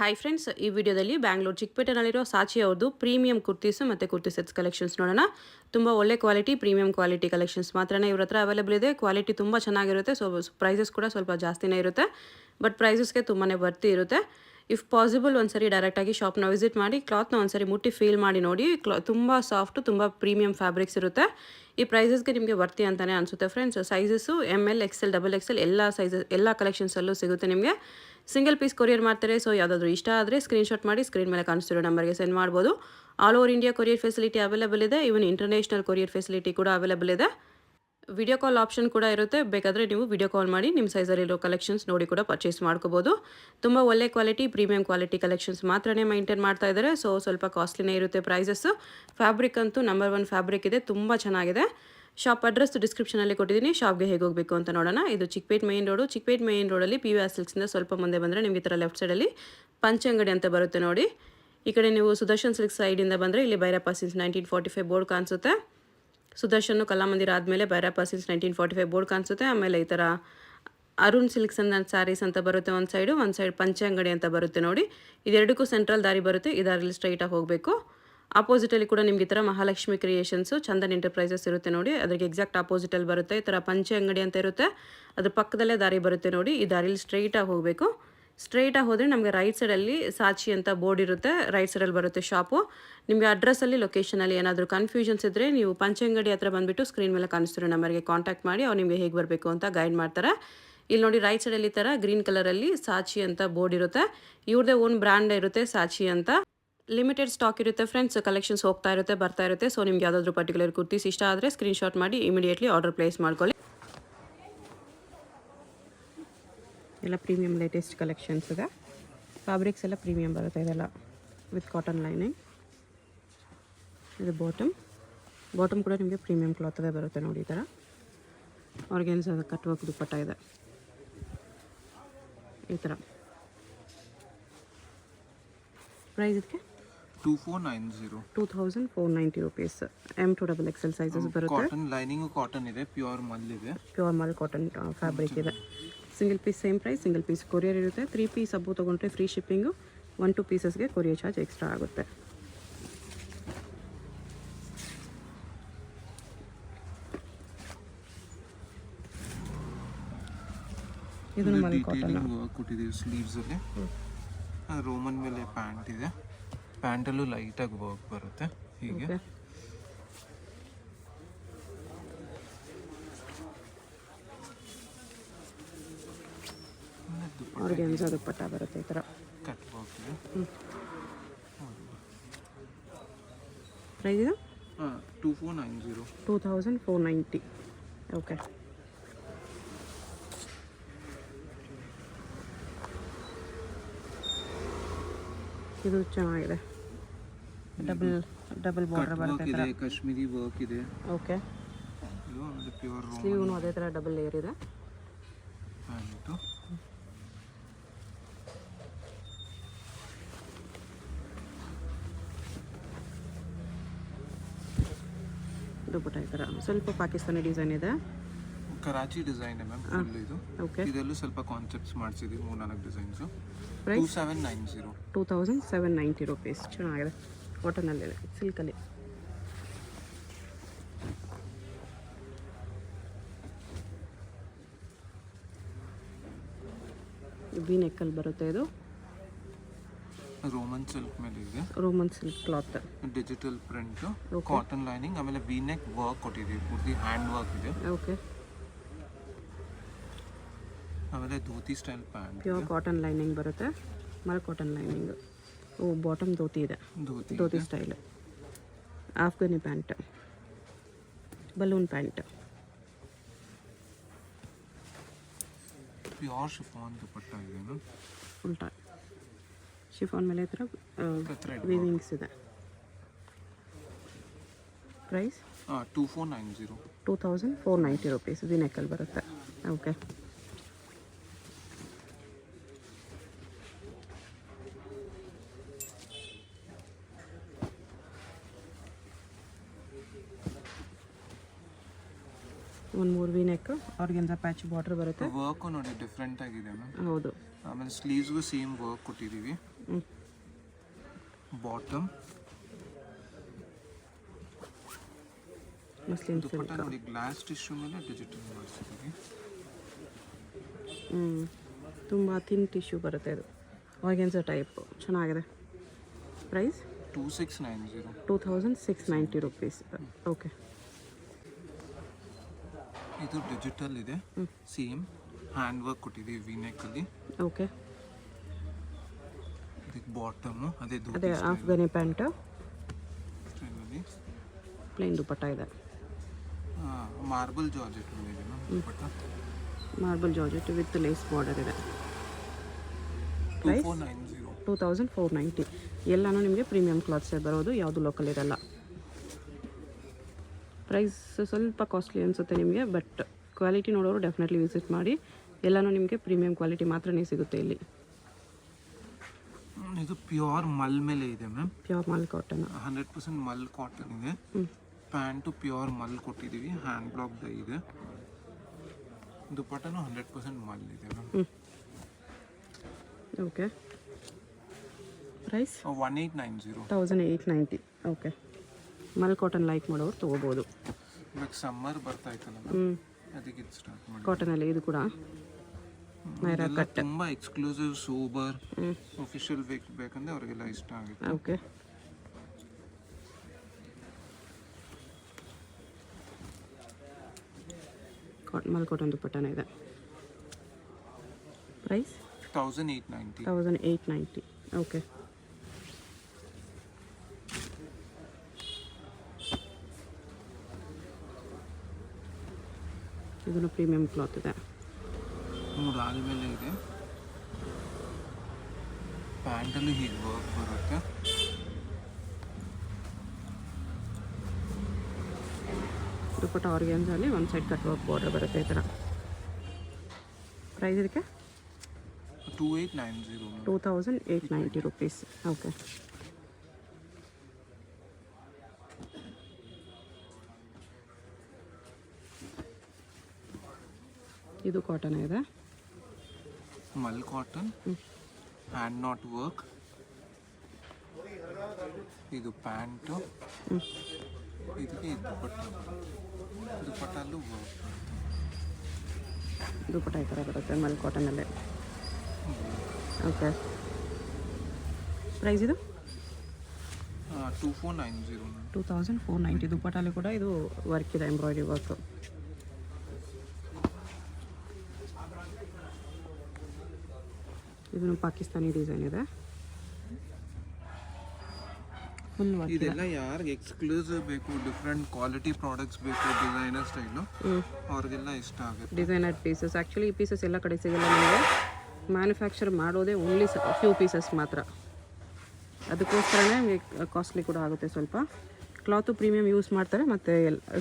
Hi friends, ಈ ವಿಡಿಯೋದಲ್ಲಿ ಬ್ಯಾಂಗ್ಳೂರು ಚಿಕ್ಕಪೇಟೆನಲ್ಲಿರೋ ಸಾಚಿ ಅವ್ರದ್ದು ಪ್ರೀಮಿಯಂ ಕುರ್ತೀಸು ಮತ್ತು ಕುರ್ತಿ ಸೆಟ್ಸ್ ಕಲೆಕ್ಷನ್ಸ್ ನೋಡೋಣ. ತುಂಬ ಒಳ್ಳೆ ಕ್ವಾಲಿಟಿ, ಪ್ರೀಮಿಯಂ ಕ್ವಾಲಿಟಿ ಕಲೆಕ್ಷನ್ಸ್ ಮಾತ್ರನೇ ಇವ್ರ ಹತ್ರ ಅವೈಲೇಬಲ್ ಇದೆ. ಕ್ವಾಲಿಟಿ ತುಂಬ ಚೆನ್ನಾಗಿರುತ್ತೆ. ಸೊ ಪ್ರೈಸಸ್ ಕೂಡ ಸ್ವಲ್ಪ ಜಾಸ್ತಿನೇ ಇರುತ್ತೆ. ಬಟ್ ಪ್ರೈಸಸ್ಗೆ ತುಂಬಾ ವರ್ತಿ ಇರುತ್ತೆ. ಇಫ್ ಪಾಸಿಬಲ್ ಒಂದ್ಸರಿ ಡೈರೆಕ್ಟಾಗಿ ಶಾಪ್ನ ವಿಸಿಟ್ ಮಾಡಿ ಕ್ಲಾತ್ನ ಒಂದ್ಸರಿ ಮುಟ್ಟಿ ಫೀಲ್ ಮಾಡಿ ನೋಡಿ. ತುಂಬ ಸಾಫ್ಟು, ತುಂಬ ಪ್ರೀಮಿಯಂ ಫ್ಯಾಬ್ರಿಕ್ಸ್ ಇರುತ್ತೆ. ಈ ಪ್ರೈಸಸ್ಗೆ ನಿಮಗೆ ವರ್ತಿ ಅಂತಲೇ ಅನಿಸುತ್ತೆ friends. Sizes ML, XL, XXL ಎಲ್ಲ ಸೈಜಸ್ ಎಲ್ಲ ಕಲೆಕ್ಷನ್ಸಲ್ಲೂ ಸಿಗುತ್ತೆ ನಿಮಗೆ. ಸಿಂಗಲ್ ಪೀಸ್ ಕೊರಿಯರ್ ಮಾಡ್ತಾರೆ. ಸೊ ಯಾವುದಾದ್ರೂ ಇಷ್ಟ ಆದರೆ ಸ್ಕ್ರೀನ್ಶಾಟ್ ಮಾಡಿ ಸ್ಕ್ರೀನ್ ಮೇಲೆ ಕಾಣಿಸ್ತಿರೋ ನಂಬರ್ಗೆ ಸೆಂಡ್ ಮಾಡ್ಬೋದು. All over India courier facility available ಇದೆ. ಈವನ್ ಇಂಟರ್ನ್ಯಾಷನಲ್ ಕೊರಿಯರ್ ಫೆಸಿಲಿಟಿ ಕೂಡ ಅವೈಲೇಬಲ್ ಇದೆ. ವಿಡಿಯೋ ಕಾಲ್ ಆಪ್ಷನ್ ಕೂಡ ಇರುತ್ತೆ. ಬೇಕಾದರೆ ನೀವು ವಿಡಿಯೋ ಕಾಲ್ ಮಾಡಿ ನಿಮ್ಮ ಸೈಜಲ್ಲಿರೋ ಕಲೆಕ್ಷನ್ಸ್ ನೋಡಿ ಕೂಡ ಪರ್ಚೇಸ್ ಮಾಡ್ಕೋಬೋದು. ತುಂಬ ಒಳ್ಳೆ ಕ್ವಾಲಿಟಿ, ಪ್ರೀಮಿಯಂ ಕ್ವಾಲಿಟಿ ಕಲೆಕ್ಷನ್ಸ್ ಮಾತ್ರನೇ ಮೈಂಟೈನ್ ಮಾಡ್ತಾ ಇದ್ದಾರೆ. ಸೊ ಸ್ವಲ್ಪ ಕಾಸ್ಟ್ಲಿನೇ ಇರುತ್ತೆ ಪ್ರೈಸಸ್ಸು. ಫ್ಯಾಬ್ರಿಕ್ ಅಂತೂ ನಂಬರ್ 1 ಫ್ಯಾಬ್ರಿಕ್ ಇದೆ, ತುಂಬ ಚೆನ್ನಾಗಿದೆ. ಶಾಪ್ ಅಡ್ರೆಸ್ ಡಿಸ್ಕ್ರಿಪ್ಷನಲ್ಲಿ ಕೊಟ್ಟಿದ್ದೀನಿ. ಶಾಪ್ಗೆ ಹೇಗೆ ಹೋಗಬೇಕು ಅಂತ ನೋಡೋಣ. ಇದು Chikkapete main road. Chikkapete main ರೋಡಲ್ಲಿ PVR ಸಿಲ್ಕ್ಸಿಂದ ಸ್ವಲ್ಪ ಮುಂದೆ ಬಂದರೆ ನಿಮಗೆ ಈ ಥರ ಲೆಫ್ಟ್ ಸೈಡಲ್ಲಿ ಪಂಚಂಗಡಿ ಅಂತ ಬರುತ್ತೆ ನೋಡಿ. ಈ ಕಡೆ ನೀವು ಸುದರ್ಶನ್ ಸಿಲ್ಕ್ ಸೈಡಿಂದ ಬಂದರೆ ಇಲ್ಲಿ ಭೈರಪ್ಪ ಸಿನ್ಸ್ 1945 ಬೋರ್ಡ್ ಕಾಣಿಸುತ್ತೆ. ಸುದರ್ಶನ್ ಕಲಾಮಂದಿರ ಆದಮೇಲೆ ಭೈರಪ್ಪ ಸಿನ್ಸ್ 1945 ಬೋರ್ಡ್ ಕಾಣಿಸುತ್ತೆ. ಆಮೇಲೆ ಈ ಥರ ಅರುಣ್ ಸಿಲ್ಕ್ಸ್ ಅಂಡ್ ಸ್ಯಾರೀಸ್ ಅಂತ ಬರುತ್ತೆ ಒಂದು ಸೈಡ್ ಪಂಚಂಗಡಿ ಅಂತ ಬರುತ್ತೆ ನೋಡಿ. ಇದೆರಡಕ್ಕೂ ಸೆಂಟ್ರಲ್ ದಾರಿ ಬರುತ್ತೆ. ಈ ದಾರಿಲಿ ಸ್ಟ್ರೈಟಾಗಿ ಹೋಗಬೇಕು. ಆಪೋಸಿಟಲ್ಲಿ ಕೂಡ ನಿಮಗೆ ಈ ಥರ ಮಹಾಲಕ್ಷ್ಮಿ ಕ್ರಿಯೇಷನ್ಸು, ಚಂದನ್ ಎಂಟರ್ಪ್ರೈಸಸ್ ಇರುತ್ತೆ ನೋಡಿ. ಅದಕ್ಕೆ ಎಕ್ಸಾಕ್ಟ್ ಆಪೋಸಿಟಲ್ಲಿ ಬರುತ್ತೆ. ಈ ಥರ ಪಂಚೆ ಅಂಗಡಿ ಅಂತ ಇರುತ್ತೆ. ಅದ್ರ ಪಕ್ಕದಲ್ಲೇ ದಾರಿ ಬರುತ್ತೆ ನೋಡಿ. ಈ ದಾರಿಲಿ ಸ್ಟ್ರೈಟಾಗಿ ಹೋಗಬೇಕು. ಸ್ಟ್ರೈಟಾಗಿ ಹೋದರೆ ನಮಗೆ ರೈಟ್ ಸೈಡಲ್ಲಿ ಸಾಚಿ ಅಂತ ಬೋರ್ಡ್ ಇರುತ್ತೆ. ರೈಟ್ ಸೈಡಲ್ಲಿ ಬರುತ್ತೆ ಶಾಪು. ನಿಮಗೆ ಅಡ್ರೆಸ್ಸಲ್ಲಿ, ಲೊಕೇಶನಲ್ಲಿ ಏನಾದರೂ ಕನ್ಫ್ಯೂಷನ್ಸ್ ಇದ್ದರೆ ನೀವು ಪಂಚಂಗಡಿ ಹತ್ರ ಬಂದುಬಿಟ್ಟು ಸ್ಕ್ರೀನ್ ಮೇಲೆ ಕಾಣಿಸ್ತಿರೋ ನಂಬರ್ಗೆ ಕಾಂಟ್ಯಾಕ್ಟ್ ಮಾಡಿ ಅವ್ರು ನಿಮಗೆ ಹೇಗೆ ಬರಬೇಕು ಅಂತ ಗೈಡ್ ಮಾಡ್ತಾರೆ. ಇಲ್ಲಿ ನೋಡಿ ರೈಟ್ ಸೈಡಲ್ಲಿ ಈ ಥರ ಗ್ರೀನ್ ಕಲರಲ್ಲಿ ಸಾಚಿ ಅಂತ ಬೋರ್ಡ್ ಇರುತ್ತೆ. ಇವ್ರದ್ದೇ ಓನ್ ಬ್ರ್ಯಾಂಡ್ ಇರುತ್ತೆ ಸಾಚಿ ಅಂತ. ಲಿಮಿಟೆಡ್ ಸ್ಟಾಕ್ ಇರುತ್ತೆ ಫ್ರೆಂಡ್ಸ್. ಕಲೆಕ್ಷನ್ಸ್ ಹೋಗ್ತಾ ಇರುತ್ತೆ, ಬರ್ತಾ ಇರುತ್ತೆ. ಸೊ ನಿಮ್ಗೆ ಯಾವುದಾದ್ರೂ ಪರ್ಟಿಕ್ಯುಲರ್ ಕುರ್ತೀಸ್ ಇಷ್ಟ ಆದರೆ ಸ್ಕ್ರೀನ್ಶಾಟ್ ಮಾಡಿ ಇಮಿಡಿಯೇಟ್ಲಿ ಆರ್ಡರ್ ಪ್ಲೇಸ್ ಮಾಡ್ಕೊಳ್ಳಿ. ಎಲ್ಲ ಪ್ರೀಮಿಯಂ ಲೇಟೆಸ್ಟ್ ಕಲೆಕ್ಷನ್ಸ್ ಇದೆ. ಫ್ಯಾಬ್ರಿಕ್ಸ್ ಎಲ್ಲ ಪ್ರೀಮಿಯಂ ಬರುತ್ತೆ. ಇದೆಲ್ಲ ವಿತ್ ಕಾಟನ್ ಲೈನಿಂಗ್. ಇದು ಬಾಟಮ್ ಕೂಡ ನಿಮಗೆ ಪ್ರೀಮಿಯಂ ಕ್ಲಾತದೇ ಬರುತ್ತೆ ನೋಡಿ. ಈ ಥರ ಆರ್ಗೆನ್ಸ್ ಕಟ್ ವರ್ಕ್ ದುಪ್ಪಟ್ಟ ಇದೆ. ಈ ಥರ ಪ್ರೈಸ್ ಇದಕ್ಕೆ 2490 rupees. M to XXL sizes ಬರುತ್ತೆ. ಕಾಟನ್ ಲೈನಿಂಗ್ ಕಾಟನ್ ಇದೆ, ಪ್ಯೂರ್ ಮಲ್ ಇದೆ, ಪ್ಯೂರ್ ಮಲ್ ಕಾಟನ್ ಫ್ಯಾಬ್ರಿಕ್ ಇದೆ. Single piece same price. Single piece courier ಇರುತ್ತೆ. 3 ಪೀಸ್ ಅಬ್ಬು ತೊಗೊಂಡ್ರೆ ಫ್ರೀ ಶಿಪ್ಪಿಂಗು. 1-2 ಪೀಸಸ್ಗೆ ಕೊರಿಯರ್ ಚಾರ್ಜ್ ಎಕ್ಸ್ಟ್ರಾ ಆಗುತ್ತೆ. ಇದು ಮಲ್ ಕಾಟನ್ ಕೊಟ್ಟಿದ್ದೀವಿ ಸ್ಲೀವ್ಸ್ ಅಲ್ಲಿ. ರೋಮನ್ ಮೇಲೆ ಪ್ಯಾಂಟ್ ಇದೆ. ಪ್ಯಾಂಟಲ್ಲೂ ಲೈಟಾಗಿ ವರ್ಕ್ ಬರುತ್ತೆ ಹೀಗೆ. ಆರ್ಗೆನ್ಸಾ ದುಪ್ಪಟ್ಟ ಬರುತ್ತೆ. ಈ ಥರ ಕಟ್ ವರ್ಕ್ ಇದೆ. ಪ್ರೈಸ್ ಇದು 2490. ಓಕೆ. ಇದು ಚೆನ್ನಾಗಿದೆ. ಡಬಲ್ ಬಾರ್ಡರ್ ಬರುತ್ತೆ. ಇದೆ, ಕಾಶ್ಮೀರಿ ವರ್ಕ್ ಇದೆ. ಓಕೆ. ಇದು ಒಂದು ಪ್ಯೂರ್ ಸ್ಲೀವ್ನು ಅದೇ ಥರ ಡಬಲ್ ಲೇಯರ್ ಇದೆ. ಪ್ಯಾಂಟು ದುಪ್ಪಟ್ಟ ಈ ಥರ ಸ್ವಲ್ಪ ಪಾಕಿಸ್ತಾನಿ ಡಿಸೈನ್ ಇದೆ. ಕರಾಚಿ ಡಿಸೈನ್ ಇದೆ ಮ್ಯಾಮ್ ಫುಲ್. ಇದು ಓಕೆ. ಇದರಲ್ಲೂ ಸ್ವಲ್ಪ ಕಾನ್ಸೆಪ್ಟ್ಸ್ ಮಾಡಿಸಿದ್ದೀವಿ, 3-4 ಡಿಸೈನ್ಸು. 2790 ರೂಪೀಸ್. ಚೆನ್ನಾಗಿದೆ. ಕಾಟನಲ್ಲಿದೆ, ಸಿಲ್ಕಲ್ಲಿ. ವಿ ನೆಕ್ಕಲ್ಲಿ ಬರುತ್ತೆ. ಇದು ರೋಮನ್ ಸಿಲ್ಕ್ ಮೇಲೆ ಇದೆ. Roman silk cloth, digital print, cotton lining, ಆಮೇಲೆ ವಿ ನೆಕ್ ವರ್ಕ್ ಕೊಟ್ಟಿದ್ದೀವಿ. ಪೂರ್ತಿ ಹ್ಯಾಂಡ್ ವರ್ಕ್ ಇದೆ. ಓಕೆ. ಆಮೇಲೆ dhoti style pant, pure cotton lining ಬರುತ್ತೆ. Mul cotton lining. Bottom dhoti ಇದೆ, dhoti style. Afghani pant, balloon pant. Pure chiffon dupatta ಇದೆ. ಉಲ್ಟಾ ಶಿಫಾನ್ ಮೇಲೆ ಈ ಥರ ವೀವಿಂಗ್ಸ್ ಇದೆ. Price 2490 rupees. ವಿ ನೆಕ್ಕಲ್ಲಿ ಬರುತ್ತೆ. ಓಕೆ. ಒಂದು 3 V neck, organza patch border ಬರುತ್ತೆ. ವರ್ಕ್ ನೋಡಿ ಡಿಫ್ರೆಂಟ್ ಆಗಿದೆ ಮ್ಯಾಮ್. ಹೌದು. ಆಮೇಲೆ ಸ್ಲೀವ್ಸ್ಗೂ ಸೇಮ್ ವರ್ಕ್ ಕೊಟ್ಟಿದ್ದೀವಿ. Bottom muslin dupatta silk. ನೋಡಿ ಗ್ಲಾಸ್ ಟಿಶ್ಯೂ ಮೇಲೆ ಡಿಜಿಟಲ್ ಮಾಡಿಸಿದ್ದೀವಿ. ತುಂಬ ಥಿನ್ ಟಿಶ್ಯೂ ಬರುತ್ತೆ ಇದು, ಆರ್ಗೆನ್ಸಾ ಟೈಪ್, ಚೆನ್ನಾಗಿದೆ. ಪ್ರೈಸ್ 2690. 2690 ರುಪೀಸ್. ಓಕೆ. ಇದು ಡಿಜಿಟಲ್ ಇದೆ, ಸೇಮ್ ಹ್ಯಾಂಡ್ ವರ್ಕ್ ಕೊಟ್ಟಿದ್ದೀವಿ ವಿನೆಕ್ಕಲ್ಲಿ. ಓಕೆ. ಇದಕ್ಕೆ ಬಾಟಮು ಅದೇ ಅದೇ ಆಫ್ಘನಿ ಪ್ಯಾಂಟು, ಸ್ಟೈಲಲ್ಲಿ ಪ್ಲೇನ್ ದುಪ್ಪಟ್ಟ ಇದೆ. ಮಾರ್ಬಲ್ ಜಾರ್ಜೆಟ್ ಇದೆ dupatta. Marble georgette with lace border ಇದೆ. 2490. 2490. ಎಲ್ಲನೂ ನಿಮಗೆ ಪ್ರೀಮಿಯಂ ಕ್ಲಾತ್ಸೇ ಬರೋದು, ಯಾವುದು ಲೋಕಲ್ ಇರಲ್ಲ. ಪ್ರೈಸ್ ಸ್ವಲ್ಪ ಕಾಸ್ಟ್ಲಿ ಅನಿಸುತ್ತೆ ನಿಮಗೆ, ಬಟ್ ಕ್ವಾಲಿಟಿ ನೋಡೋರು ಡೆಫಿನೆಟ್ಲಿ ವಿಸಿಟ್ ಮಾಡಿ. ಎಲ್ಲನೂ ನಿಮಗೆ ಪ್ರೀಮಿಯಂ ಕ್ವಾಲಿಟಿ ಮಾತ್ರನೇ ಸಿಗುತ್ತೆ ಇಲ್ಲಿ. ಇದು ಪ್ಯೂರ್ ಮಲ್ ಮೇಲೆ ಇದೆ ಮ್ಯಾಮ್. Pure mul cotton. 100% ಮಲ್ ಕಾಟನ್ ಇದೆ. ಪ್ಯಾಂಟು ಪ್ಯೂರ್ ಮಲ್ ಕೊಟ್ಟಿದ್ದೀವಿ, ಹ್ಯಾಂಡ್ ಬ್ಲಾಕ್ ಡೈ ಇದೆ. ದುಪ್ಪಟ್ಟನು 100% ಮಲ್ ಇದೆ ma'am. Okay. Price 1890. 1890. Okay. Mul cotton like ಮಾಡೋರು ತೊಗೋಬೋದು. ಇವಾಗ ಸಮ್ಮರ್ ಬರ್ತಾ ಇತ್ತಲ್ಲ ಮ್ಯಾಮ್, ಅದಕ್ಕೆ ಇದು ಸ್ಟಾರ್ಟ್ ಮಾಡಿ. ಕಾಟನಲ್ಲಿ ಇದು ಕೂಡ ನೈರಾ ಕಟ್. ತುಂಬ ಎಕ್ಸ್ಕ್ಲೂಸಿವ್ ಸೂಬರ್ ಅಫಿಷಿಯಲ್ ಬೇಕಂದ್ರೆ ಅವರಿಗೆಲ್ಲ ಇಷ್ಟ ಆಗುತ್ತೆ. ಓಕೆ. ಮಲ್ ಕಾಟನ್ ದುಪ್ಪಟ್ಟನೇ ಇದೆ. ಪ್ರೈಸ್ 1890. 1890. ಓಕೆ. ಇದನ್ನು ಪ್ರೀಮಿಯಂ ಕ್ಲಾತ್ ಇದೆ. ಆದಮೇಲೆ ಇದೆ ಪ್ಯಾಂಟಲ್ಲೂ ಹೀಗೆ ವರ್ಕ್ ಬರುತ್ತೆ. ದುಪ್ಪಟ್ಟ ಆರ್ಗೆನ್ಸಲ್ಲಿ ಒಂದು ಸೈಡ್ ಕಟ್ ವರ್ಕ್ ಬಾರ್ಡರ್ ಬರುತ್ತೆ ಈ ಥರ. ಪ್ರೈಸ್ ಇದಕ್ಕೆ 2890. 2890 ರುಪೀಸ್. ಓಕೆ. ಇದು ಕಾಟನ್ ಇದೆ, ಮಲ್ ಕಾಟನ್, ಹ್ಯಾಂಡ್ ನಾಟ್ ವರ್ಕ್. ಇದು ಪ್ಯಾಂಟು, ಇದಕ್ಕೆ ಇದು ದುಪ್ಪಟ್ಟ. ದುಪ್ಪಟ್ಟಲ್ಲೂ ವರ್ಕ್. ದುಪ್ಪಟ್ಟ ಈ ಥರ ಬರುತ್ತೆ ಮಲ್ ಕಾಟನಲ್ಲೇ. ಓಕೆ. ಪ್ರೈಸ್ ಇದು 2490. 2490. ದುಪ್ಪಟ್ಟಲ್ಲಿ ಕೂಡ ಇದು ವರ್ಕ್ ಇದೆ, ಎಂಬ್ರಾಯ್ಡ್ರಿ ವರ್ಕ್. ಇದನ್ನು ಪಾಕಿಸ್ತಾನಿ ಡಿಸೈನ್ ಇದೆ, ಫುಲ್ ವರ್ಕ್ ಇದೆ. ಇದೆಲ್ಲ ಯಾರಿಗೆ ಎಕ್ಸ್ಕ್ಲೂಸಿವ್ ಬೇಕು, ಡಿಫ್ರೆಂಟ್ ಕ್ವಾಲಿಟಿ ಪ್ರಾಡಕ್ಟ್ಸ್ ಬೇಕು, ಡಿಸೈನರ್ ಸ್ಟೈಲು, ಅವ್ರಿಗೆಲ್ಲ ಇಷ್ಟ ಆಗುತ್ತೆ. Designer pieces. ಆ್ಯಕ್ಚುಲಿ ಈ ಪೀಸಸ್ ಎಲ್ಲ ಕಡೆ ಸಿಗಲ್ಲ ನಿಮಗೆ, ಮ್ಯಾನುಫ್ಯಾಕ್ಚರ್ ಮಾಡೋದೇ ಓನ್ಲಿ ಫ್ಯೂ ಪೀಸಸ್ ಮಾತ್ರ. ಅದಕ್ಕೋಸ್ಕರನೇ ಕಾಸ್ಟ್ಲಿ ಕೂಡ ಆಗುತ್ತೆ ಸ್ವಲ್ಪ. ಕ್ಲಾತು ಪ್ರೀಮಿಯಂ ಯೂಸ್ ಮಾಡ್ತಾರೆ, ಮತ್ತು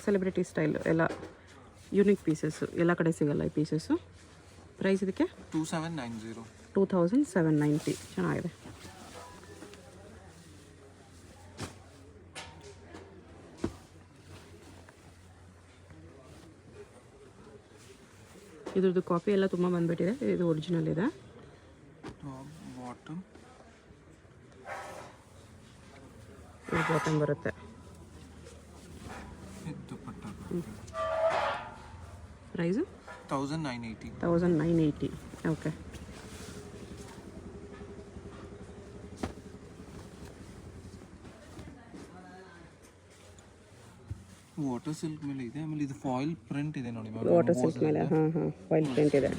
ಸೆಲೆಬ್ರಿಟಿ ಸ್ಟೈಲ್ ಎಲ್ಲ ಯೂನಿಕ್ ಪೀಸಸ್ಸು, ಎಲ್ಲ ಕಡೆ ಸಿಗಲ್ಲ ಈ ಪೀಸಸ್ಸು. ಪ್ರೈಸ್ ಇದಕ್ಕೆ 2790. 2790. ಚೆನ್ನಾಗಿದೆ. ಇದ್ರದ್ದು ಕಾಪಿ ಎಲ್ಲ ತುಂಬ ಬಂದುಬಿಟ್ಟಿದೆ, ಇದು ಒರಿಜಿನಲ್ ಇದೆ. ಬಾಟಮ್, ಇದು ಬಾಟಮ್ ಬರುತ್ತೆ. ದುಪ್ಪಟ್ಟ. ಪ್ರೈಸು 1980. 1980. ಓಕೆ. ವಾಟರ್ ಸಿಲ್ಕ್ ಮೇಲೆ ಇದೆ. ಆಮೇಲೆ ಇದು ಫಾಯಿಲ್ ಪ್ರಿಂಟ್ ಇದೆ ನೋಡಿ. ವಾಟರ್ ಸಿಲ್ಕ್ ಮೇಲೆ ಫಾಯಿಲ್ ಪ್ರಿಂಟ್ ಇದೆ.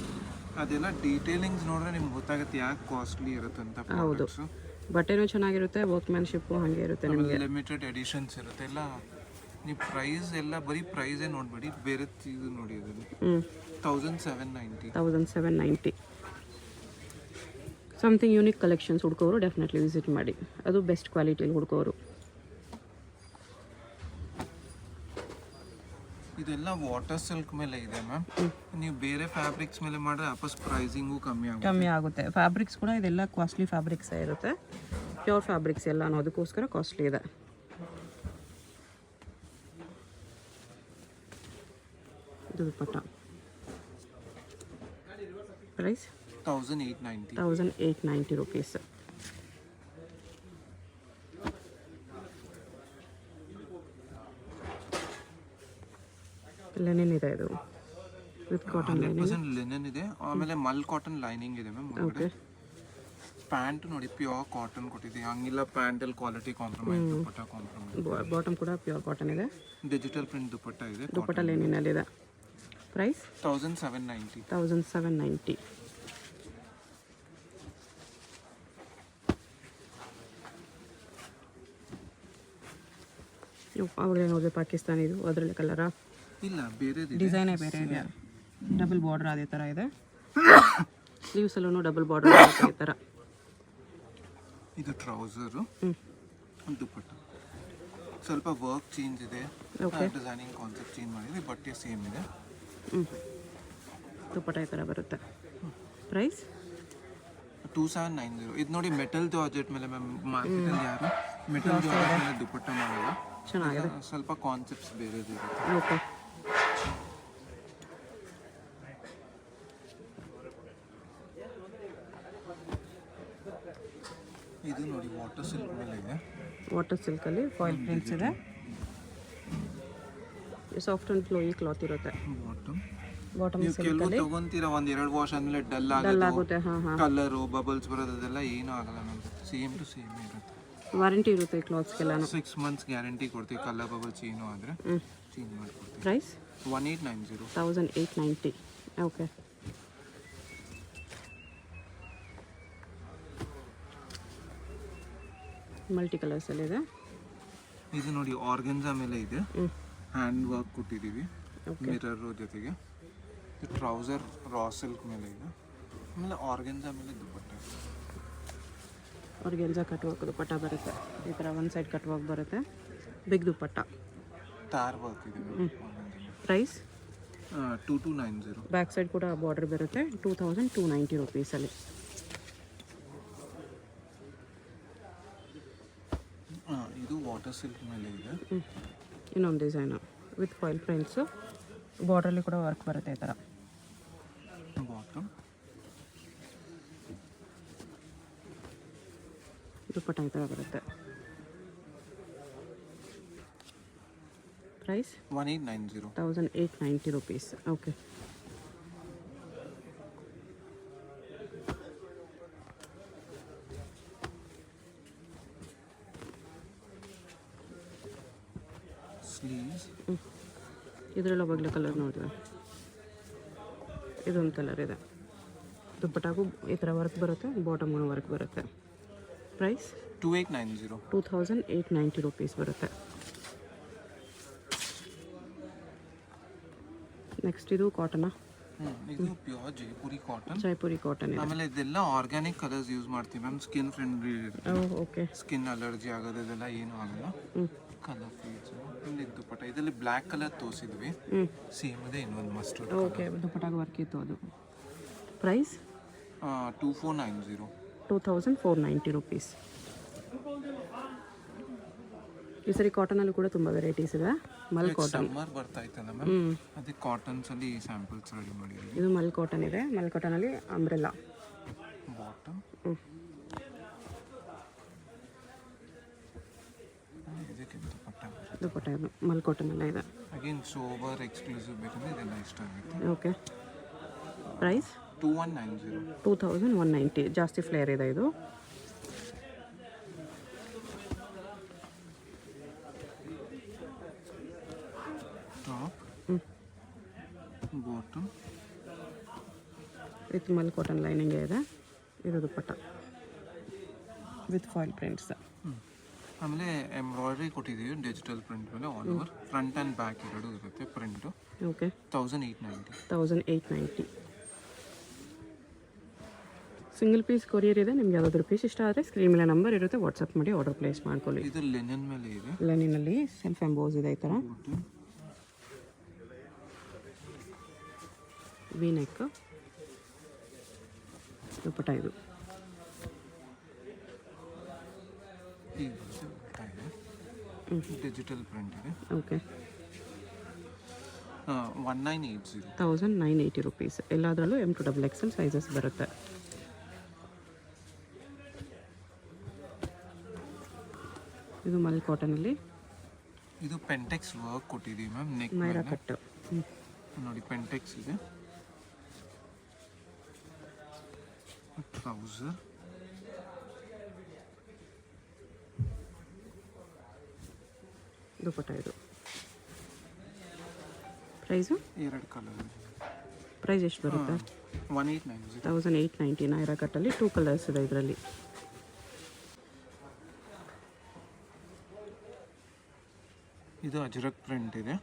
ಅದೆಲ್ಲ ಡೀಟೇಲಿಂಗ್ಸ್ ನೋಡಿದ್ರೆ ನಿಮ್ಗೆ ಗೊತ್ತಾಗುತ್ತೆ ಯಾಕೆ ಕಾಸ್ಟ್ಲಿ ಇರುತ್ತೆ ಅಂತ. ಹೌದು, ಬಟ್ಟೆನೂ ಚೆನ್ನಾಗಿರುತ್ತೆ, ವರ್ಕ್ಮ್ಯಾನ್ಶಿಪ್ಪು ಹಾಗೆ ಇರುತ್ತೆ ನಿಮಗೆ. ಲಿಮಿಟೆಡ್ ಎಡಿಷನ್ಸ್ ಇರುತ್ತೆ ಎಲ್ಲ. ನೀವು ಪ್ರೈಸ್ ಎಲ್ಲ ಬರೀ ಪ್ರೈಸೇ ನೋಡಬೇಡಿ, ಬೇರೆ ಇದು ನೋಡಿ. ಅದರಲ್ಲಿ 1790. 1790. ಸಮಥಿಂಗ್ ಯೂನಿಕ್ ಕಲೆಕ್ಷನ್ಸ್ ಹುಡ್ಕೋರು ಡೆಫಿನೆಟ್ಲಿ ವಿಸಿಟ್ ಮಾಡಿ, ಅದು ಬೆಸ್ಟ್ ಕ್ವಾಲಿಟಿಯಲ್ಲಿ ಹುಡ್ಕೋರು. ಇದೆಲ್ಲ ವಾಟರ್ ಸಿಲ್ಕ್ ಮೇಲೆ ಇದೆ ಮ್ಯಾಮ್. ನೀವು ಬೇರೆ ಫ್ಯಾಬ್ರಿಕ್ಸ್ ಮೇಲೆ ಮಾಡಿದ್ರೆ ವಾಪಸ್ ಪ್ರೈಸಿಂಗು ಕಮ್ಮಿ ಆಗುತ್ತೆ. ಫ್ಯಾಬ್ರಿಕ್ಸ್ ಕೂಡ ಇದೆಲ್ಲ ಕಾಸ್ಟ್ಲಿ ಫ್ಯಾಬ್ರಿಕ್ಸೇ ಇರುತ್ತೆ, ಪ್ಯೂರ್ ಫ್ಯಾಬ್ರಿಕ್ಸ್ ಎಲ್ಲ ಅನ್ನೋದಕ್ಕೋಸ್ಕರ ಕಾಸ್ಟ್ಲಿ ಇದೆ. ಇದು ದುಪ್ಪಟ್ಟ. ಪ್ರೈಸ್ 1890. 1890 ರುಪೀಸ್. ಲೆನಿನ್ ಇದೆ ಇದು ವಿತ್ ಕಾಟನ್ 100% ಲಿನನ್ ಇದೆ. ಆಮೇಲೆ ಮಲ್ ಕಾಟನ್ ಲೈನಿಂಗ್ ಇದೆ ಮ್ಯಾಮ್ ಒಳಗಡೆ. ಪ್ಯಾಂಟ್ ನೋಡಿ ಪ್ಯೂರ್ ಕಾಟನ್ ಕೊಟ್ಟಿದೆ, ಹಂಗಿಲ್ಲ ಪ್ಯಾಂಟಲ್ಲಿ ಕ್ವಾಲಿಟಿ ಕಾಂಪ್ರಮೈಸ್, ದುಪ್ಪಟ್ಟ ಕಾಂಪ್ರಮೈಸ್. ಬಾಟಮ್ ಕೂಡ ಪ್ಯೂರ್ ಕಾಟನ್ ಇದೆ, ಡಿಜಿಟಲ್ ಪ್ರಿಂಟ್ ದುಪ್ಪಟ್ಟ ಇದೆ. ದುಪ್ಪಟ್ಟ ಲೆನಿನಲ್ಲಿದೆ. ಪ್ರೈಸ್ 1790. 1790. ಅವಾಗಲೇ ನೋಡಿದ್ರೆ ಪಾಕಿಸ್ತಾನಿ ಇದು, ಅದರಲ್ಲಿ ಕಲರಾ? ಇಲ್ಲ, ಬೇರೆ ಡಿಸೈನೇ ಬೇರೆ ಇದೆ. ಡಬಲ್ ಬಾರ್ಡರ್ ಅದೇ ಥರ ಇದೆ, ಸ್ಲೀವ್ಸಲ್ಲೂ ಡಬಲ್ ಬಾರ್ಡರ್ ಈ ಥರ. ಇದು ಟ್ರೌಸರು, ದುಪ್ಪಟ್ಟ ಸ್ವಲ್ಪ ವರ್ಕ್ ಚೇಂಜ್ ಇದೆ, ಡಿಸೈನಿಂಗ್ ಕಾನ್ಸೆಪ್ಟ್ ಚೇಂಜ್ ಮಾಡಿದೆ, ಬಟ್ಟೆ ಸೇಮ್ ಇದೆ. ದುಪ್ಪಟ್ಟ ಈ ಥರ ಬರುತ್ತೆ. ಪ್ರೈಸ್ 2790. ಇದು ನೋಡಿ ಮೆಟಲ್ ಜಾರ್ಜೆಟ್ ಮೇಲೆ ಮ್ಯಾಮ್, ಮಾರ್ಕೆಟಲ್ಲಿ ಯಾರು ಮೆಟಲ್ ಜಾರ್ಜೆಟ್ ಮೇಲೆ ದುಪ್ಪಟ್ಟ ಮಾಡಲ್ಲ, ಚೆನ್ನಾಗಿದೆ. ಸ್ವಲ್ಪ ಕಾನ್ಸೆಪ್ಟ್ಸ್ ಬೇರೆ ಇರುತ್ತೆ. ಓಕೆ. ಇದು ನೋಡಿ ವಾಟರ್ ಸಿಲ್ಕ್ ಮೇಲೆ ಇದೆ, ವಾಟರ್ ಸಿಲ್ಕಲ್ಲಿ ಫಾಯಿಲ್ ಪ್ರಿಂಟ್ಸ್ ಇದೆ, ಸಾಫ್ಟ್ ಆ್ಯಂಡ್ ಫ್ಲೋಯಿ ಕ್ಲಾತ್ ಇರುತ್ತೆ. ಬಾಟಮ್ ನೀವು ಕೆಲವು ತಗೊಂತೀರಾ, ಒಂದ್ 2 ವಾಶ್ ಆದ್ಮೇಲೆ ಡಲ್ ಆಗುತ್ತೆ. ಕಲರು ಬಬಲ್ಸ್ ಬರೋದೆಲ್ಲ ಏನೂ ಆಗಲ್ಲ ಮ್ಯಾಮ್, ಸೇಮ್ ಟು ಸೇಮ್ ಇರುತ್ತೆ. ವಾರಂಟಿ ಇರುತ್ತೆ ಈ ಕ್ಲಾತ್ಸ್ಗೆಲ್ಲ. 6 months ಗ್ಯಾರಂಟಿ ಕೊಡ್ತೀವಿ, ಕಲರ್ ಬಬಲ್ಸ್ ಏನೂ ಆದರೆ ಚೇಂಜ್ ಮಾಡಿಕೊಡ್ತೀವಿ. ಪ್ರೈಸ್ 1890. 1890. ಓಕೆ. ಮಲ್ಟಿ ಕಲರ್ಸಲ್ಲಿದೆ. ಇದು ನೋಡಿ ಆರ್ಗನ್ಸಾ ಮೇಲೆ ಇದೆ, ಹ್ಯಾಂಡ್ ವರ್ಕ್ ಕೊಟ್ಟಿದ್ದೀವಿ ಮಿರರ್ ಜೊತೆಗೆ. ಟ್ರೌಸರ್ ರಾ ಸಿಲ್ಕ್ ಮೇಲೆ ಇದೆ, ಆಮೇಲೆ ಆರ್ಗನ್ಸಾ ಮೇಲೆ ದುಪ್ಪಟ್ಟ. ಆರ್ಗನ್ಸಾ ಕಟ್ ವರ್ಕ್ ದುಪ್ಪಟ್ಟ ಬರುತ್ತೆ ಈ ಥರ, ಒಂದು ಸೈಡ್ ಕಟ್ ವರ್ಕ್ ಬರುತ್ತೆ, ಬಿಗ್ ದುಪ್ಪಟ್ಟ, ತಾರ್ ವರ್ಕ್ ಇದೆ. ಪ್ರೈಸ್ 2290. ಬ್ಯಾಕ್ ಸೈಡ್ ಕೂಡ ಬಾರ್ಡರ್ ಬರುತ್ತೆ, 2290 ರುಪೀಸಲ್ಲಿ. ಇದು ವಾಟರ್ ಸಿಲ್ಕ್ ಮೇಲೆ ಇದೆ, ಇನ್ನೊಂದು ಡಿಸೈನು ವಿತ್ ಫಾಯಿಲ್ ಪ್ರಿಂಟ್ಸು, ಬಾರ್ಡ್ರಲ್ಲಿ ಕೂಡ ವರ್ಕ್ ಬರುತ್ತೆ ಈ ಥರ. ಬಾಟಮ್ ದುಪ್ಪಟ್ಟ ಈ ಥರ ಬರುತ್ತೆ. ಪ್ರೈಸ್ 1890. 1890 ರುಪೀಸ್. ಓಕೆ. ಸ್ಲೀವ್ಸ್ ಇದರಲ್ಲಿ ಒಬ್ಬಗಲ ಕಲರ್ ನೋಡಿದ್ರೆ ಇದೊಂದು ಕಲರ್ ಇದೆ. ದುಪ್ಪಟ್ಟಾಗೂ ಈ ಥರ ವರ್ಕ್ ಬರುತ್ತೆ, ಬಾಟಮ್ಗೂ ವರ್ಕ್ ಬರುತ್ತೆ. ಪ್ರೈಸ್ 2890. 2890 ರುಪೀಸ್ ಬರುತ್ತೆ. ನೆಕ್ಸ್ಟ್ ಇದು ಕಾಟನಾ? ಇದು pure Jaipuri cotton. Jaipuri cotton ಇದೆ. ಆಮೇಲೆ ಇದೆಲ್ಲ ಆರ್ಗ್ಯಾನಿಕ್ ಕಲರ್ಸ್ ಯೂಸ್ ಮಾಡ್ತೀವಿ ma'am, skin friendly. Okay. Skin allergy ಆಗೋದೆಲ್ಲ ಏನೂ ಆಗಲ್ಲ. ಕಲರ್ ಫೀಡ್ಸ್ ಇಲ್ಲಿ ದುಪ್ಪಟ್ಟ, ಇದರಲ್ಲಿ ಬ್ಲ್ಯಾಕ್ ಕಲರ್ ತೋರಿಸಿದ್ವಿ, ಸೇಮ್ ಇದೆ ಇನ್ನೊಂದು ಮಸ್ಟರ್ಡ್. ಓಕೆ, ದುಪ್ಪಟ್ಟಾಗ ವರ್ಕ್ ಇತ್ತು ಅದು. ಪ್ರೈಸ್ 2490. 2490 ರುಪೀಸ್. ಈ ಸರಿ ಕಾಟನಲ್ಲಿ ಕೂಡ ತುಂಬ ವೆರೈಟೀಸ್ ಇದೆ. ಮಲ್ ಕಾಟನ್ ಸಮ್ಮರ್ ಬರ್ತಾ ಇತ್ತಲ್ಲ ಮ್ಯಾಮ್, ಅದೇ ಕಾಟನ್ಸ್ ಅಲ್ಲಿ ಸ್ಯಾಂಪಲ್ಸ್ ರೆಡಿ ಮಾಡಿದ್ದೀವಿ. ಇದು ಮಲ್ ಕಾಟನ್ ಇದೆ, ಮಲ್ ಕಾಟನಲ್ಲಿ ಅಂಬ್ರೆಲ್ಲಾ ಬಾಟಮ್. ಇದಕ್ಕೆ ದುಪ್ಪಟ್ಟ ಇದು ಮಲ್ ಕಾಟನೆಲ್ಲ ಇದೆ. ಅಗೇನ್ ಸೋಬರ್ ಎಕ್ಸ್ಕ್ಲೂಸಿವ್ ಬೇಕಂದ್ರೆ ಇದೆಲ್ಲ ಇಷ್ಟ ಆಗುತ್ತೆ. ಓಕೆ. ಪ್ರೈಸ್ 2190. 2190. ಜಾಸ್ತಿ ಫ್ಲೇರ್ ಇದೆ ಇದು. Top, bottom with mul cotton lining ಇದೆ. ಇದು ದುಪ್ಪಟ್ಟ ವಿತ್ ಫಾಯಿಲ್ ಪ್ರಿಂಟ್ಸ್. ಆಮೇಲೆ ಎಂಬ್ರಾಯ್ಡ್ರಿ ಕೊಟ್ಟಿದ್ದೀವಿ ಡಿಜಿಟಲ್ ಪ್ರಿಂಟ್ ಮೇಲೆ, all over front and back ಎರಡು ಇರುತ್ತೆ print. Okay. 1890. 1890. Single piece courier ಇದೆ. ನಿಮ್ಗೆ ಯಾವುದಾದ್ರೂ ಪೀಸ್ ಇಷ್ಟ ಆದರೆ ಸ್ಕ್ರೀನ್ ಮೇಲೆ ನಂಬರ್ ಇರುತ್ತೆ, ವಾಟ್ಸಪ್ ಮಾಡಿ ಆರ್ಡರ್ ಪ್ಲೇಸ್ ಮಾಡ್ಕೊಳ್ಳಿ. ಇದು ಲೆನಿನ್ ಮೇಲೆ ಇದೆ, ಲೆನಿನಲ್ಲಿ ಸೆಲ್ಫ್ ಎಂಬೋಸ್ ಇದೆ ಈ ಥರ. ವಿ ನೆಕ್ ದುಪ್ಪಟ್ಟ ಇದು. ಡಿಜಿಟಲ್ ಪ್ರಿಂಟ್ ಇದೆ. ಓಕೆ. 1980. 1980 ರುಪೀಸ್. ಎಲ್ಲದರಲ್ಲೂ M to XXL ಸೈಜಸ್ ಬರುತ್ತೆ. ಇದು ಮಲ್ ಕಾಟನಲ್ಲಿ. ಇದು ಪೆಂಟೆಕ್ಸ್ ವರ್ಕ್ ಕೊಟ್ಟಿದ್ದೀವಿ ಮ್ಯಾಮ್, ನೆಕ್ ಮೈರಾ ಕಟ್. ನೋಡಿ ಪೆಂಟೆಕ್ಸ್ ಇದೆ, ಟ್ರೌಸರ್, ದುಪಟ್ಟ ಇದು. Price 2 colour. ಪ್ರೈಸ್ ಎಷ್ಟು ಬರುತ್ತೆ? 1890. 1890 ನೈರಾ ಕಟ್ಟಲ್ಲಿ 2 ಕಲರ್ಸ್ ಇದೆ ಇದರಲ್ಲಿ. ಇದು ಅಜ್ರಕ್ ಪ್ರಿಂಟ್ ಇದೆ.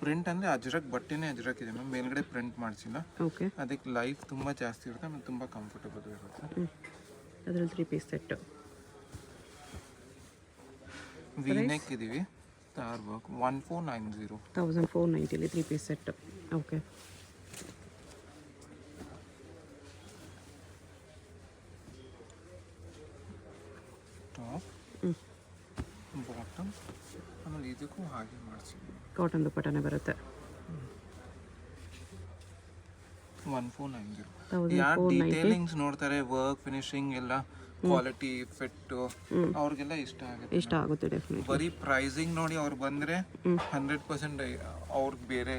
ಪ್ರಿಂಟ್ ಅಂದರೆ ಅಜ್ರಕ್ ಬಟ್ಟೆನೇ ಅಜ್ರಕ್ ಇದೆ ಮ್ಯಾಮ್, ಮೇಲ್ಗಡೆ ಪ್ರಿಂಟ್ ಮಾಡಿಸಿಲ್ಲ. ಓಕೆ, ಅದಕ್ಕೆ ಲೈಫ್ ತುಂಬ ಜಾಸ್ತಿ ಇರುತ್ತೆ, ಆಮೇಲೆ ತುಂಬ ಕಂಫರ್ಟಬಲ್ ಇರುತ್ತೆ. ಅದರಲ್ಲಿ 3 ಪೀಸ್ ಸೆಟ್ಟು. ವಿನೆಕ್ ಇದೀವಿ, star work 1490. 1490 3 piece set. Okay, top, bottom, ಆಮೇಲೆ ಇದಕ್ಕೂ ಹಾಗೆ ಮಾಡಿಸಿದ್ವಿ. ಕಾಟನ್ ದುಪಟ್ಟನೇ ಬರುತ್ತೆ. 1490. ಯಾರು ಡೀಟೇಲಿಂಗ್ಸ್ ನೋಡ್ತಾರೆ, ವರ್ಕ್ ಫಿನಿಶಿಂಗ್ ಎಲ್ಲ ಕ್ವಾಲಿಟಿ ಫಿಟ್, ಅವ್ರಿಗೆಲ್ಲ ಇಷ್ಟ ಆಗುತ್ತೆ. ಇಷ್ಟ ಆಗುತ್ತೆ ಡೆಫಿನೆಟ್ಲಿ. ಬರೀ ಪ್ರೈಸಿಂಗ್ ನೋಡಿ ಅವ್ರು ಬಂದರೆ 100% ಅವ್ರಿಗೆ ಬೇರೆ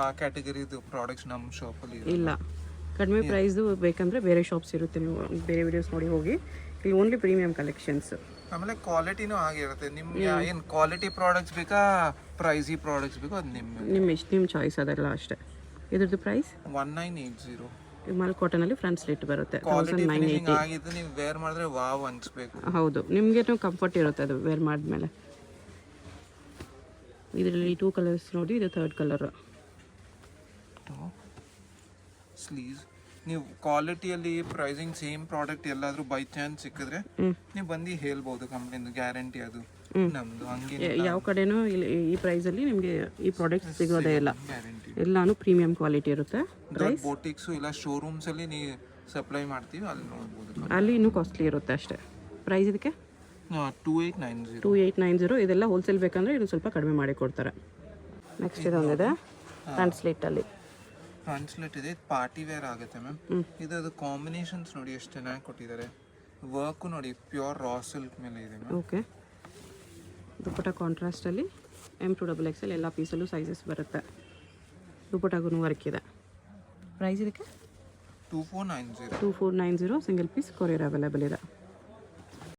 ಆ ಕ್ಯಾಟಗರಿದು ಪ್ರಾಡಕ್ಟ್ಸ್ ನಮ್ಮ ಶಾಪಲ್ಲಿ ಇಲ್ಲ, ಕಡಿಮೆ ಪ್ರೈಸ್ದು ಬೇಕಂದರೆ ಬೇರೆ ಶಾಪ್ಸ್ ಇರುತ್ತೆ, ನೀವು ಬೇರೆ ವಿಡಿಯೋಸ್ ನೋಡಿ ಹೋಗಿ. ಇಲ್ಲಿ ಓನ್ಲಿ ಪ್ರೀಮಿಯಂ ಕಲೆಕ್ಷನ್ಸ್. ಆಮೇಲೆ ಕ್ವಾಲಿಟಿನೂ ಆಗಿರುತ್ತೆ. ನಿಮ್ಗೆ ಏನು ಕ್ವಾಲಿಟಿ ಪ್ರಾಡಕ್ಟ್ಸ್ ಬೇಕಾ ಪ್ರೈಸಿ ಪ್ರಾಡಕ್ಟ್ಸ್ ಬೇಕೋ ಅದು ನಿಮ್ಮ ಚಾಯ್ಸ್ ಅದೆಲ್ಲ ಅಷ್ಟೇ. ಇದ್ರದ್ದು ಪ್ರೈಸ್ 1980. ಮಲ್ ಕಾಟನಲ್ಲಿ ಫ್ರಂಟ್ ಸ್ಲಿಟ್ ಬರುತ್ತೆ. ಕ್ವಾಲಿಟಿ ಫಿನಿಶಿಂಗ್ ಆಗಿದ್ದು ನೀವು ವೇರ್ ಮಾಡಿದ್ರೆ ವಾವ್ ಅನ್ಸ್ಬೇಕು. ಹೌದು, ನಿಮಗೇನು ಕಂಫರ್ಟ್ ಇರುತ್ತೆ ಅದು ವೇರ್ ಮಾಡಿದ್ಮೇಲೆ. ಇದರಲ್ಲಿ 2 ಕಲರ್ಸ್ ನೋಡಿ, ಇದು 3rd ಕಲರ್. ಸ್ಲೀವ್ಸ್ ನೀವು ಕ್ವಾಲಿಟಿಯಲ್ಲಿ ಪ್ರೈಸಿಂಗ್ ಸೇಮ್ ಪ್ರಾಡಕ್ಟ್ ಎಲ್ಲಾದರೂ ಬೈ ಚಾನ್ಸ್ ಸಿಕ್ಕಿದ್ರೆ ನೀವು ಬಂದು ಹೇಳ್ಬೋದು, ಕಂಪ್ನಿದು ಗ್ಯಾರಂಟಿ ಅದು ನಮ್ಮದು. ಹಂಗೆ ಯಾವ ಕಡೆನೂ ಇಲ್ಲಿ ಈ ಪ್ರೈಸಲ್ಲಿ ನಿಮಗೆ ಈ ಪ್ರಾಡಕ್ಟ್ ಸಿಗೋದೇ ಇಲ್ಲ, ಗ್ಯಾರಂಟಿ. ಎಲ್ಲಾನು ಪ್ರೀಮಿಯಂ ಕ್ವಾಲಿಟಿ ಇರುತ್ತೆ. ದೊಡ್ಡ ಬೋಟಿಕ್ಸು ಇಲ್ಲ ಶೋರೂಮ್ಸಲ್ಲಿ ನೀವು ಸಪ್ಲೈ ಮಾಡ್ತೀವಿ, ಅಲ್ಲಿ ನೋಡ್ಬೋದು. ಅಲ್ಲಿ ಇನ್ನೂ ಕಾಸ್ಟ್ಲಿ ಇರುತ್ತೆ ಅಷ್ಟೇ. ಪ್ರೈಸ್ ಇದಕ್ಕೆ 2890. 2890. ಇದೆಲ್ಲ ಹೋಲ್ಸೇಲ್ ಬೇಕಂದರೆ ಇದು ಸ್ವಲ್ಪ ಕಡಿಮೆ ಮಾಡಿ ಕೊಡ್ತಾರೆ. ನೆಕ್ಸ್ಟ್ ಇದೊಂದಿದೆ ಫ್ರಂಟ್ ಸ್ಲಿಟ್ಟಲ್ಲಿ. ಫ್ರಂಟ್ ಸ್ಲಿಟ್ ಇದೆ, ಪಾರ್ಟಿ ವೇರ್ ಆಗುತ್ತೆ ಮ್ಯಾಮ್. ಇದು ಕಾಂಬಿನೇಷನ್ಸ್ ನೋಡಿ ಎಷ್ಟು ಚೆನ್ನಾಗಿ ಕೊಟ್ಟಿದ್ದಾರೆ. ವರ್ಕು ನೋಡಿ ಪ್ಯೂರ್ ರಾ ಸಿಲ್ಕ್ ಮೇಲೆ ಇದೆ ಮ್ಯಾಮ್. ಓಕೆ, ದುಪಟ್ಟ ಕಾಂಟ್ರಾಸ್ಟಲ್ಲಿ M to XXL ಎಲ್ಲ ಪೀಸಲ್ಲೂ ಸೈಜಸ್ ಬರುತ್ತೆ. ದುಪಟ್ಟಾಗೂ ವರ್ಕ್ ಇದೆ. ಪ್ರೈಸ್ ಇದಕ್ಕೆ 2490. 2490. ಸಿಂಗಲ್ ಪೀಸ್ ಕೊರಿಯರ್ ಅವೈಲೇಬಲ್ ಇದೆ.